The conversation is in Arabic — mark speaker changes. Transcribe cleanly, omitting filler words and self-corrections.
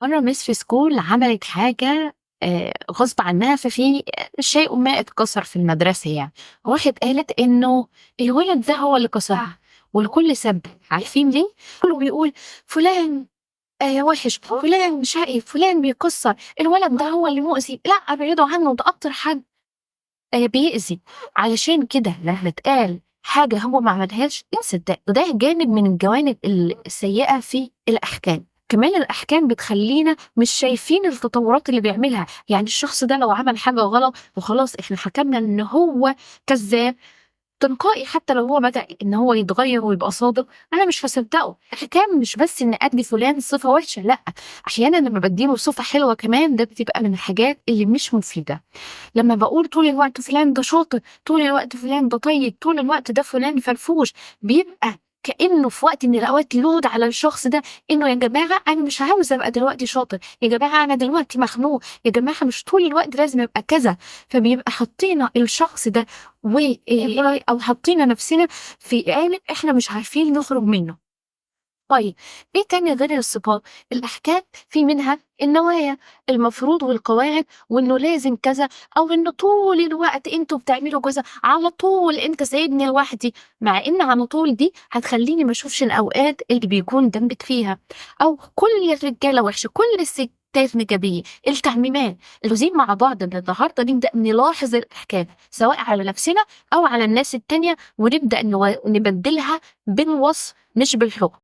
Speaker 1: مرة مس في سكول عملت حاجة غصب عنها، ففي شيء ما اتكسر في المدرسة يعني. واحد قالت إنه الولد ده هو اللي كسرها، والكل سب. عارفين ليه؟ كله بيقول فلان وحش، فلان شقي، فلان بيكسر، الولد ده هو اللي مؤذي، لا ابعدوا عنه، ده أكتر حد بيأذي. علشان كده لما اتقال حاجة هو ما عملهاش يصدق. وده جانب من الجوانب السيئة في الأحكام. كمان الأحكام بتخلينا مش شايفين التطورات اللي بيعملها. يعني الشخص ده لو عمل حاجة غلط وخلاص احنا حكمنا ان هو كذاب تلقائي، حتى لو هو بدأ ان هو يتغير ويبقى صادق انا مش هصدقه. الحكام مش بس ان ادي فلان صفة وحشة، لا، احيانا لما بديله صفة حلوة كمان ده بتبقى من الحاجات اللي مش مفيدة. لما بقول طول الوقت فلان ده شاطر، طول الوقت فلان ده طيب، طول الوقت ده فلان فرفوش، بيبقى كأنه في وقت من الأوقات لود على الشخص ده إنه يا جماعة أنا مش عاوز أبقى دلوقتي شاطر، يا جماعة أنا دلوقتي مخنوق، يا جماعة مش طول الوقت لازم أبقى كذا. فبيبقى حطينا الشخص ده أو حطينا نفسنا في قالب إحنا مش عارفين نخرج منه. طيب ايه تاني غير الصفات؟ الاحكام في منها النوايا، المفروض والقواعد، وانه لازم كذا، او انه طول الوقت انتوا بتعملوا كذا، على طول انت سايبني لوحدي. مع ان على طول دي هتخليني ما اشوفش الاوقات اللي بيكون ذنبك فيها. او كل الرجاله وحشه، كل الستات نكديه، التعميمات. لازم مع بعض من النهارده نبدا نلاحظ الاحكام سواء على نفسنا او على الناس التانيه، ونبدا نبدلها بالوصف مش بالحكم.